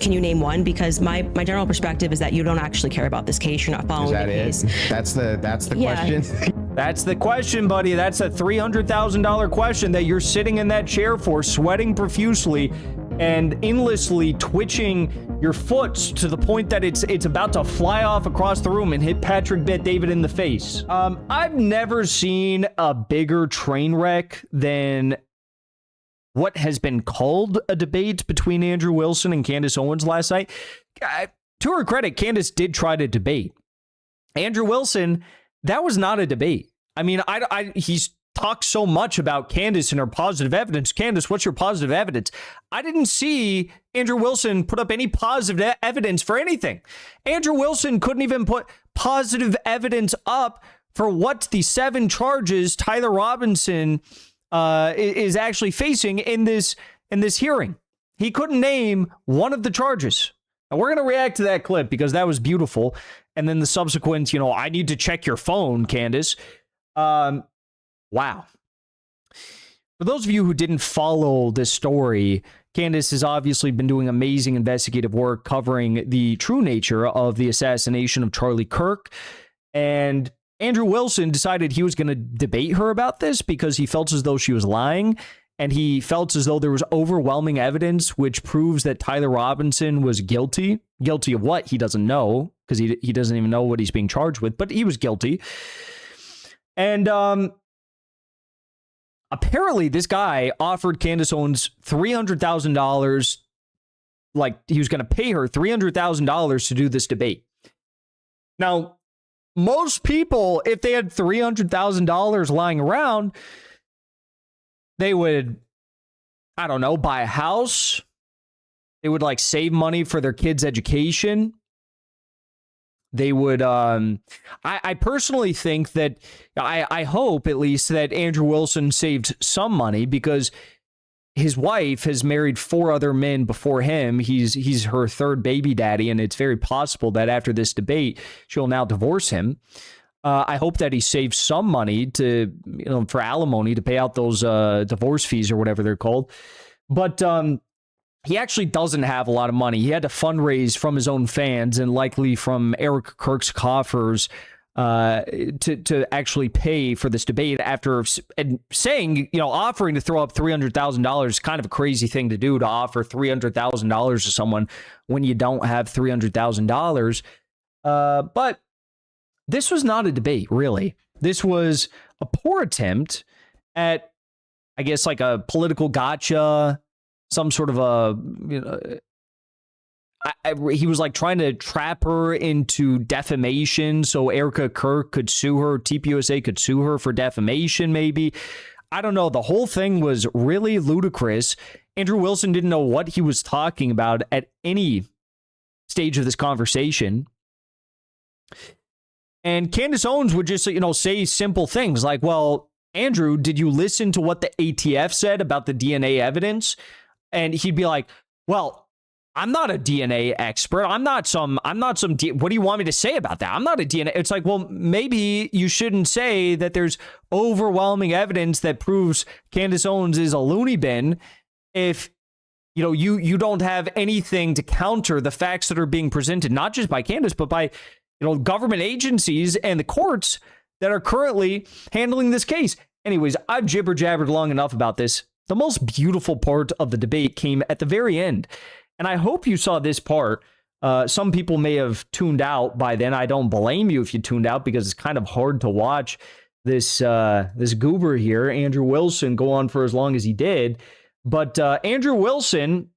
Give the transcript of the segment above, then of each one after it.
Can you name one? Because my general perspective is that you don't actually care about this case. You're not following the case. That's the question. That's the question, buddy. That's a $300,000 question that you're sitting in that chair for, sweating profusely and endlessly twitching your foot to the point that it's about to fly off across the room and hit Patrick Bet-David in the face. I've never seen a bigger train wreck than what has been called a debate between Andrew Wilson and Candace Owens last night. To her credit, Candace did try to debate. Andrew Wilson, that was not a debate. I mean, he's talked so much about Candace and her positive evidence. Candace, what's your positive evidence? I didn't see Andrew Wilson put up any positive evidence for anything. Andrew Wilson couldn't even put positive evidence up for what the 7 charges Tyler Robinson is actually facing in this hearing. He couldn't name one of the charges. Now we're going to react to that clip because that was beautiful. And then the subsequent, I need to check your phone, Candace. Wow. For those of you who didn't follow this story, Candace has obviously been doing amazing investigative work covering the true nature of the assassination of Charlie Kirk. And Andrew Wilson decided he was going to debate her about this because he felt as though she was lying, and he felt as though there was overwhelming evidence which proves that Tyler Robinson was guilty. Guilty of what? He doesn't know, because he doesn't even know what he's being charged with, but he was guilty. And apparently this guy offered Candace Owens $300,000, like he was going to pay her $300,000 to do this debate. Now, most people, if they had $300,000 lying around, they would, I don't know, buy a house. They would like save money for their kids' education. They would, I personally think that, I hope at least that Andrew Wilson saved some money because his wife has married 4 other men before him. He's her 3rd baby daddy, and it's very possible that after this debate, she'll now divorce him. I hope that he saves some money to, for alimony to pay out those divorce fees or whatever they're called. But he actually doesn't have a lot of money. He had to fundraise from his own fans and likely from Eric Kirk's coffers to actually pay for this debate after saying, offering to throw up $300,000 is kind of a crazy thing to do, to offer $300,000 to someone when you don't have $300,000. But this was not a debate, really. This was a poor attempt at, I guess, like a political gotcha, some sort of a, he was like trying to trap her into defamation so Erica Kirk could sue her, TPUSA could sue her for defamation maybe. I don't know. The whole thing was really ludicrous. Andrew Wilson didn't know what he was talking about at any stage of this conversation. And Candace Owens would just, say simple things like, well, Andrew, did you listen to what the ATF said about the DNA evidence? And he'd be like, well, I'm not a DNA expert. I'm not some, what do you want me to say about that? I'm not a DNA. It's like, well, maybe you shouldn't say that there's overwhelming evidence that proves Candace Owens is a loony bin if, you don't have anything to counter the facts that are being presented, not just by Candace, but by, government agencies and the courts that are currently handling this case. Anyways, I've jibber-jabbered long enough about this. The most beautiful part of the debate came at the very end. And I hope you saw this part. Some people may have tuned out by then. I don't blame you if you tuned out because it's kind of hard to watch this goober here, Andrew Wilson, go on for as long as he did. But Andrew Wilson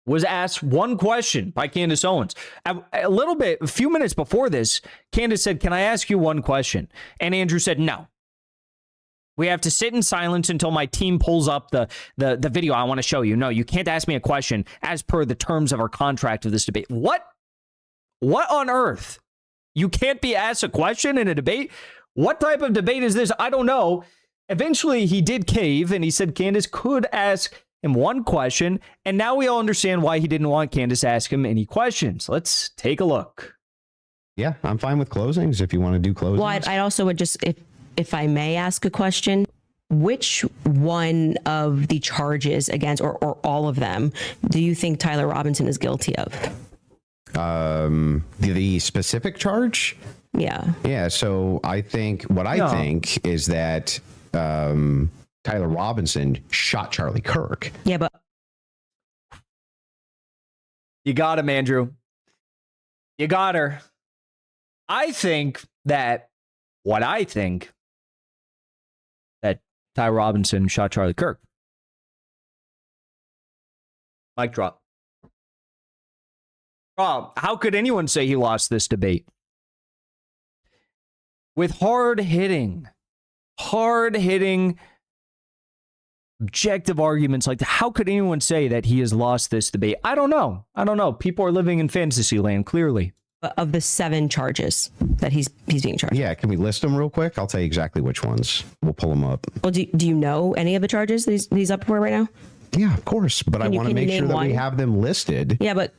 was asked one question by Candace Owens. A few minutes before this, Candace said, "Can I ask you one question?" And Andrew said, "No. We have to sit in silence until my team pulls up the video I want to show you. No, you can't ask me a question as per the terms of our contract of this debate." What? What on earth? You can't be asked a question in a debate? What type of debate is this? I don't know. Eventually, he did cave, and he said Candace could ask him one question, and now we all understand why he didn't want Candace to ask him any questions. Let's take a look. Yeah, I'm fine with closings if you want to do closings. Well, I also would just, if I may ask a question. which one of the charges against, or all of them, do you think Tyler Robinson is guilty of? The specific charge? Yeah. Yeah. So I think I think is that Tyler Robinson shot Charlie Kirk. Yeah, but You got him, Andrew. You got her. I think that Ty Robinson shot Charlie Kirk. Mic drop. Rob, how could anyone say he lost this debate? With hard-hitting, objective arguments like that, how could anyone say that he has lost this debate? I don't know. People are living in fantasy land, clearly. of the 7 charges that he's being charged. Yeah, can we list them real quick? I'll tell you exactly which ones. We'll pull them up. Well, do you know any of the charges that he's up for right now? Yeah, of course. But I want to make sure that we have them listed. Yeah, but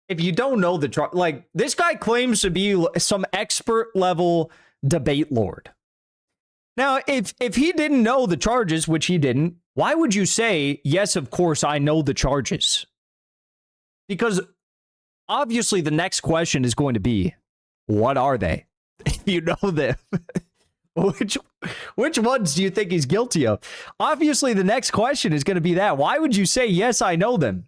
if you don't know like, this guy claims to be some expert level debate lord. Now, if he didn't know the charges, which he didn't, why would you say, yes, of course, I know the charges? Because obviously the next question is going to be, what are they? If you know them, which ones do you think he's guilty of? Obviously, the next question is going to be that. Why would you say, yes, I know them?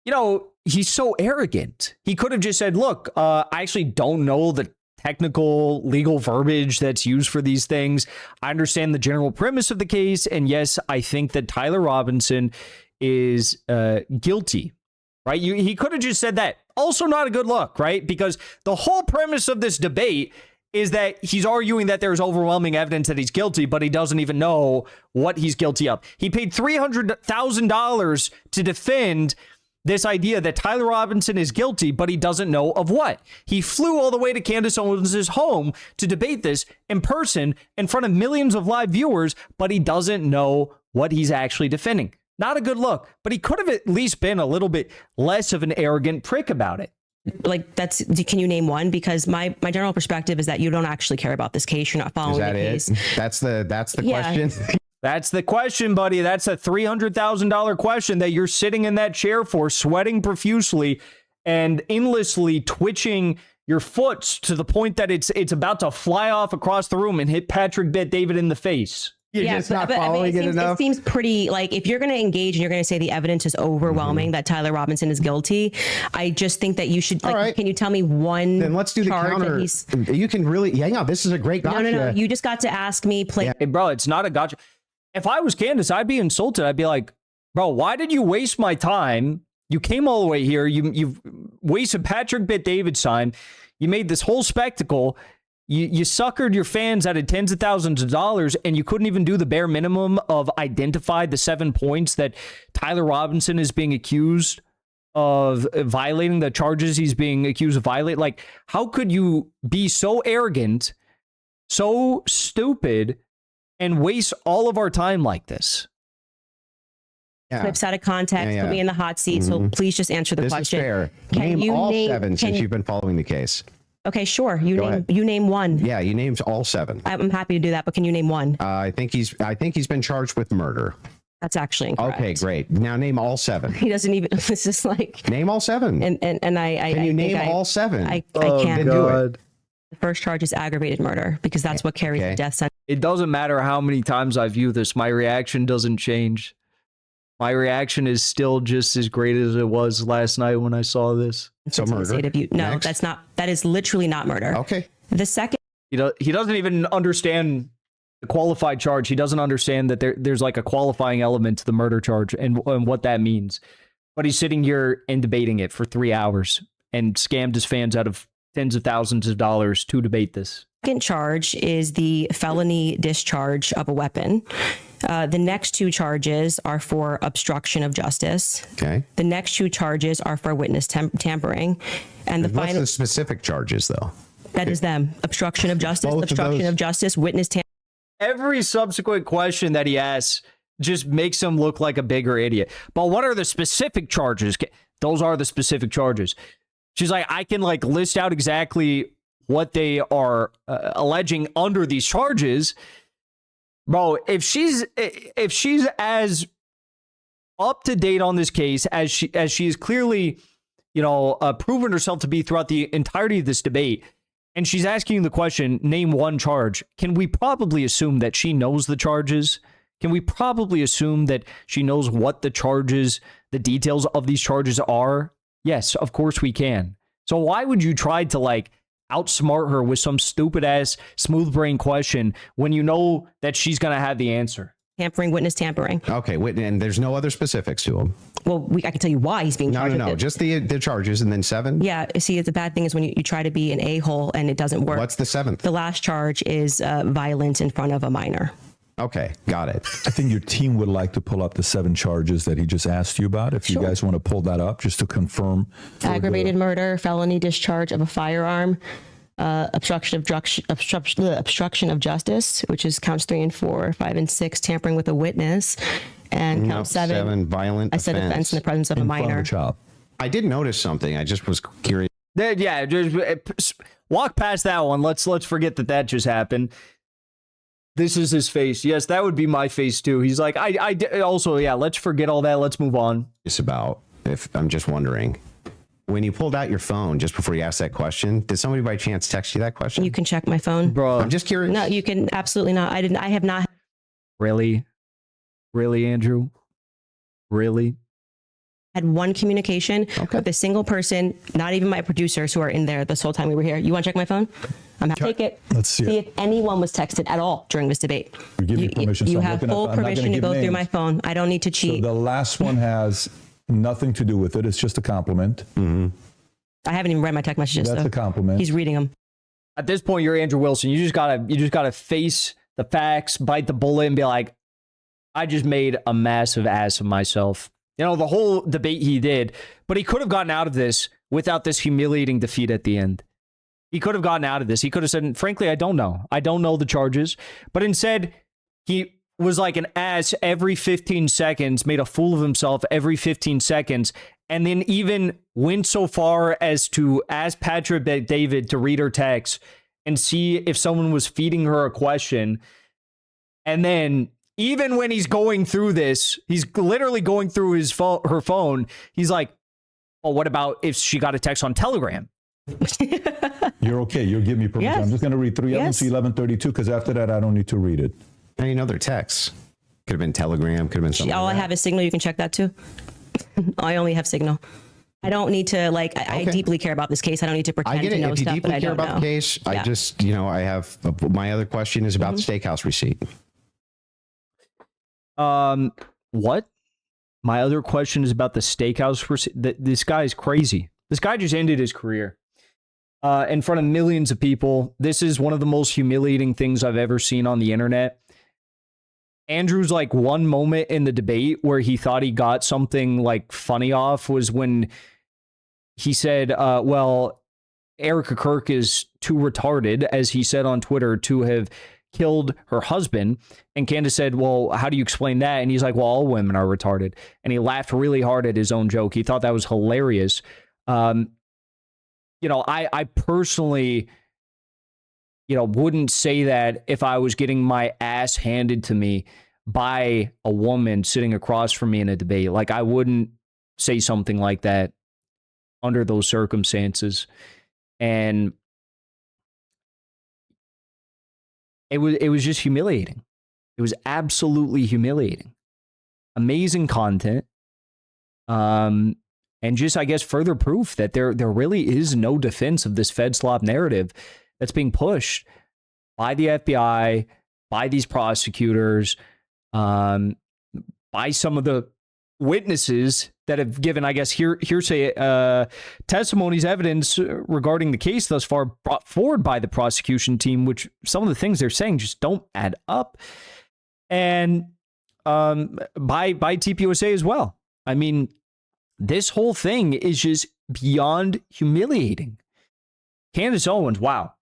You know, he's so arrogant. He could have just said, look, I actually don't know the technical legal verbiage that's used for these things. I understand the general premise of the case. And yes, I think that Tyler Robinson is guilty, right? He could have just said that. Also not a good look, right? Because the whole premise of this debate is that he's arguing that there's overwhelming evidence that he's guilty, but he doesn't even know what he's guilty of. He paid $300,000 to defend this idea that Tyler Robinson is guilty, but he doesn't know of what. He flew all the way to Candace Owens' home to debate this in person in front of millions of live viewers, but he doesn't know what he's actually defending. Not a good look, but he could have at least been a little bit less of an arrogant prick about it. Like, can you name one? Because my general perspective is that you don't actually care about this case. You're not following the case. That's the question. That's the question, buddy. That's a $300,000 question that you're sitting in that chair for, sweating profusely and endlessly twitching your foot to the point that it's about to fly off across the room and hit Patrick Bet-David in the face. You're just not following it enough. It seems pretty, like, if you're going to engage and you're going to say the evidence is overwhelming that Tyler Robinson is guilty, I just think that you should, like, right. Can you tell me one? Then let's do the counter. You can really, this is a great gotcha. No. You just got to ask me. Hey, bro, it's not a gotcha. If I was Candace, I'd be insulted. I'd be like, bro, why did you waste my time? You came all the way here. You've wasted Patrick Bet-David's time. You made this whole spectacle. You suckered your fans out of tens of thousands of dollars, and you couldn't even do the bare minimum of identify the 7 points that Tyler Robinson is being accused of violating, the charges he's being accused of violating. Like, how could you be so arrogant, so stupid, and waste all of our time like this? Clips out of context, put me in the hot seat. So please just answer the question. This is fair. Name all 7 since you've been following the case. Okay, sure. You name one. Yeah, you named all 7. I'm happy to do that, but can you name one? I think he's been charged with murder. That's actually incorrect. Okay, great. Now name all 7. He doesn't even. It's just like name all 7. And I can you name all 7? I can't do it. The first charge is aggravated murder because that's what carries the death sentence. It doesn't matter how many times I view this. My reaction doesn't change. My reaction is still just as great as it was last night when I saw this. So murder. No, next. That's not. That is literally not murder. Okay. The second. He doesn't even understand the qualified charge. He doesn't understand that there's like a qualifying element to the murder charge and what that means. But he's sitting here and debating it for 3 hours and scammed his fans out of tens of thousands of dollars to debate this. Second charge is the felony discharge of a weapon. The next 2 charges are for obstruction of justice. Okay. The next 2 charges are for witness tampering. And what's the specific charges, though? That is them. Obstruction of justice, obstruction of justice, witness tampering. Every subsequent question that he asks just makes him look like a bigger idiot. But what are the specific charges? Those are the specific charges. She's like, I can list out exactly what they are alleging under these charges, bro, if she's as up to date on this case as she is clearly, proven herself to be throughout the entirety of this debate, and she's asking the question, name one charge, can we probably assume that she knows the charges? Can we probably assume that she knows what the charges, the details of these charges are? Yes, of course we can. So why would you try to outsmart her with some stupid ass smooth brain question when you know that she's going to have the answer? Tampering, witness tampering. Okay, and there's no other specifics to him. Well, I can tell you why he's being charged. No, just the charges and then 7. Yeah, see, the bad thing is when you try to be an a-hole and it doesn't work. What's the 7th? The last charge is violence in front of a minor. Okay, got it. I think your team would like to pull up the 7 charges that he just asked you about. If you guys want to pull that up just to confirm. Aggravated murder, felony discharge of a firearm, obstruction of justice, which is counts 3 and 4, 5 and 6, tampering with a witness, and count 7, violent offense in the presence of a minor. Child. I did notice something. I just was curious. Yeah, just walk past that one. Let's forget that just happened. This is his face. Yes, that would be my face too. He's like, I also, yeah, let's forget all that. Let's move on. It's about, if I'm just wondering, when you pulled out your phone just before you asked that question, did somebody by chance text you that question? You can check my phone. Bro, I'm just curious. No, you can absolutely not. I have not. Really, Andrew? Really? Had one communication with a single person, not even my producers who are in there this whole time we were here. You want to check my phone? I'm happy to take it. Let's see if anyone was texted at all during this debate. Give me permission. You So I'm have looking at- full I'm not gonna permission to give go through names. my phone. I don't need to So cheat. the last one has nothing to do with it. It's just a compliment. I haven't even read my text messages. That's so a compliment. He's reading them. At this point, you're Andrew Wilson. You just gotta face the facts, bite the bullet, and be like, I just made a massive ass of myself. The whole debate he did, but he could have gotten out of this without this humiliating defeat at the end. He could have gotten out of this. He could have said, frankly, I don't know. I don't know the charges. But instead, he was like an ass every 15 seconds, made a fool of himself every 15 seconds, and then even went so far as to ask Patrick David to read her text and see if someone was feeding her a question. And then even when he's going through this, he's literally going through her phone. He's like, well, what about if she got a text on Telegram? You're okay. You'll give me permission. Yes. I'm just going to read 3 of them to 1132 because after that, I don't need to read it. How do you know they're texts? Could have been Telegram. Could have been something. All I have is Signal. You can check that too. I only have Signal. I don't need to I deeply care about this case. I don't need to pretend I get to it. know If you stuff that deeply I care don't about know. the case, Yeah. I just, I have my other question is about the steakhouse receipt. What? My other question is about the steakhouse. This guy is crazy. This guy just ended his career in front of millions of people. This is one of the most humiliating things I've ever seen on the internet. Andrew's one moment in the debate where he thought he got something funny off was when he said, well, Erica Kirk is too retarded, as he said on Twitter, to have killed her husband. And Candace said, well, how do you explain that? And he's like, well, all women are retarded. And he laughed really hard at his own joke. He thought that was hilarious. I personally, wouldn't say that if I was getting my ass handed to me by a woman sitting across from me in a debate. I wouldn't say something like that under those circumstances. And it was just humiliating. It was absolutely humiliating. Amazing content. And just, I guess, further proof that there really is no defense of this Fed slop narrative that's being pushed by the FBI, by these prosecutors, by some of the witnesses that have given, I guess, hearsay testimonies, evidence regarding the case thus far brought forward by the prosecution team, which some of the things they're saying just don't add up. And by TPUSA as well. I mean, this whole thing is just beyond humiliating. Candace Owens, wow.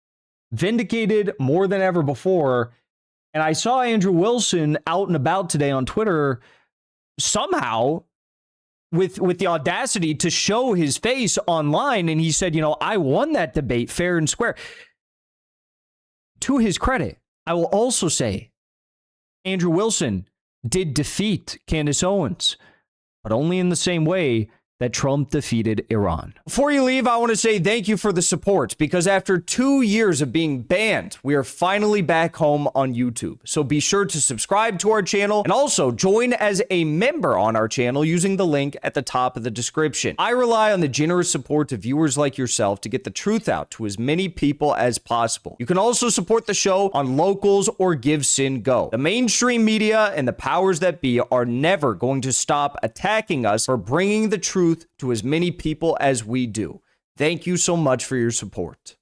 Vindicated more than ever before. And I saw Andrew Wilson out and about today on Twitter somehow with the audacity to show his face online. And he said, I won that debate fair and square. to his credit, I will also say Andrew Wilson did defeat Candace Owens, but only in the same way that Trump defeated Iran. Before you leave, I want to say thank you for the support, because after 2 years of being banned, we are finally back home on YouTube. So be sure to subscribe to our channel and also join as a member on our channel using the link at the top of the description. I rely on the generous support of viewers like yourself to get the truth out to as many people as possible. You can also support the show on Locals or Give Sin Go. The mainstream media and the powers that be are never going to stop attacking us for bringing the truth to as many people as we do. Thank you so much for your support.